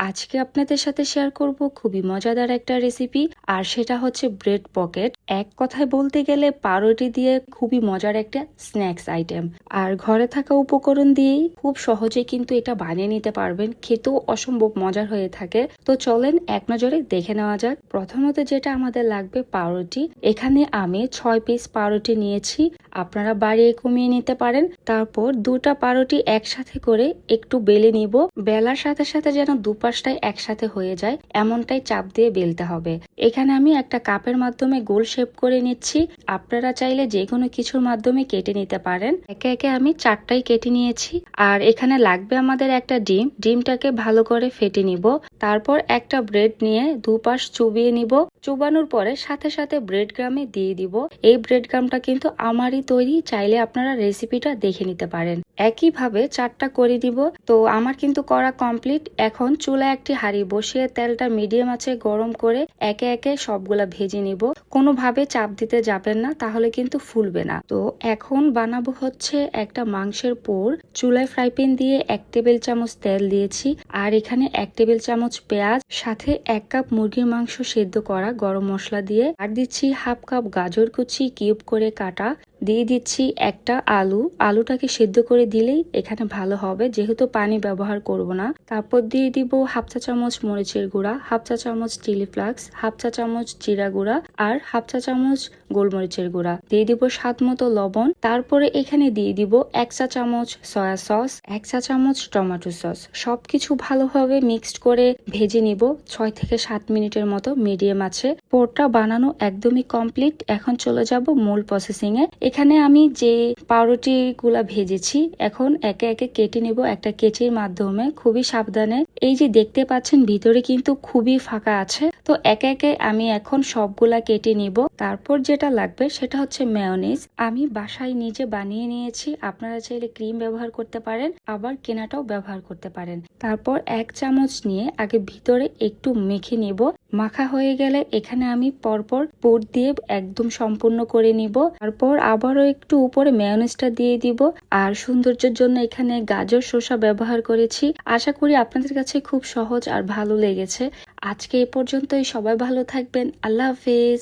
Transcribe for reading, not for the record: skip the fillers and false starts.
আজকে আপনাদের সাথে শেয়ার করব খুবই মজাদার একটা রেসিপি, আর সেটা হচ্ছে ব্রেড পকেট। এক কথায় বলতে গেলে পাউরুটি দিয়ে খুবই মজার একটা স্ন্যাক্স আইটেম, আর ঘরে থাকা উপকরণ দিয়েই খুব সহজে কিন্তু এটা বানিয়ে নিতে পারবেন। খেতেও অসম্ভব মজার হয়ে থাকে। তো চলেন এক নজরে দেখে নেওয়া যাক। প্রথমত যেটা আমাদের লাগবে পাউরুটি। এখানে আমি 6 পিস পাউরুটি নিয়েছি, আপনারা বাড়িয়ে কমিয়ে নিতে পারেন। তারপর দুটা পাউরুটি একসাথে করে একটু বেলে নিব। বেলার সাথে সাথে যেন দুপাশটাই একসাথে হয়ে যায় এমনটাই চাপ দিয়ে বেলতে হবে। এখানে আমি একটা কাপের মাধ্যমে গোল শেপ করে নিচ্ছি। আপনারা চাইলে যে কোনো কিছুর মাধ্যমে কেটে নিতে পারেন। একে একে আমি 4টাই কেটে নিয়েছি। আর এখানে লাগবে আমাদের একটা ডিম। ডিমটাকে ভালো করে ফেটে নিব। তারপর একটা ব্রেড নিয়ে দুপাশ চুবিয়ে নিব। চুবানোর পরে সাথে সাথে ব্রেড গ্রামে দিয়ে দিব। এই ব্রেড গ্রামটা কিন্তু আমারই তৈরি, চাইলে আপনারা রেসিপিটা দেখে নিতে পারেন। একইভাবে 4টা করে দিব। তো আমার কিন্তু করা কমপ্লিট। এখন চুলায় একটি হাঁড়ি বসিয়ে তেলটা মিডিয়াম আঁচে গরম করে একে একে সবগুলা ভেজে নিব। কোনোভাবে চাপ দিতে যাবেন না, তাহলে কিন্তু ফুলবে না। তো এখন বানাবো হচ্ছে একটা মাংসের পোর। চুলায় ফ্রাই প্যান দিয়ে 1 টেবিল চামচ তেল দিয়েছি, আর এখানে 1 টেবিল চামচ পেঁয়াজ, সাথে 1 কাপ মুরগির মাংস সেদ্ধ করা গরম মশলা দিয়ে, আর দিচ্ছি হাফ কাপ গাজর কুচি কিউব করে কাটা, দিয়ে দিচ্ছি একটা আলু। আলুটাকে সেদ্ধ করে দিলেই এখানে ভালো হবে, যেহেতু পানি ব্যবহার করব না। তারপর দিয়ে দিব হাফ চা চামচ মরিচের গুঁড়া, হাফ চা চামচ চিলি ফ্লাক্স, হাফ চা চামচ জিরা গুঁড়া, আর হাফ চা চামচ গোলমরিচের গুঁড়া। দিয়ে দিব স্বাদ মতো লবণ। তারপরে এখানে দিয়ে দিব 1 চা চামচ সয়া সস, 1 চা চামচ টমেটো সস। সবকিছু ভালোভাবে মিক্সড করে ভেজে নিব 6 থেকে 7 মিনিটের মতো মিডিয়াম আছে। পোরটা বানানো একদমই কমপ্লিট। এখন চলে যাব মূল প্রসেসিং এ। এখানে আমি যে পাউরুটি গুলা ভেজেছি এখন একে একে কেটে নিব একটা কেচির মাধ্যমে, খুবই সাবধানে। এই যে দেখতে পাচ্ছেন ভিতরে কিন্তু খুবই ফাঁকা আছে। তো একে একে আমি এখন সবগুলা কেটে নিব। তারপর যেটা লাগবে সেটা হচ্ছে মেয়োনিজ। আমি বাসায় নিজে বানিয়ে নিয়েছি, আপনারা চাইলে ক্রিম ব্যবহার করতে পারেন, আবার কেনাটাও ব্যবহার করতে পারেন। তারপর 1 চামচ নিয়ে আগে ভিতরে একটু মেখে নিব। মাখা হয়ে গেলে এখানে আমি পরপর পুর দিয়ে একদম সম্পূর্ণ করে নিব। তারপর আবারও একটু উপরে মেয়োনিজটা দিয়ে দিব, আর সৌন্দর্যের জন্য এখানে গাজর শসা ব্যবহার করেছি। আশা করি আপনাদের কাছে খুব সহজ আর ভালো লেগেছে। আজকে এ পর্যন্তই। সবাই ভালো থাকবেন। আল্লাহ হাফেজ।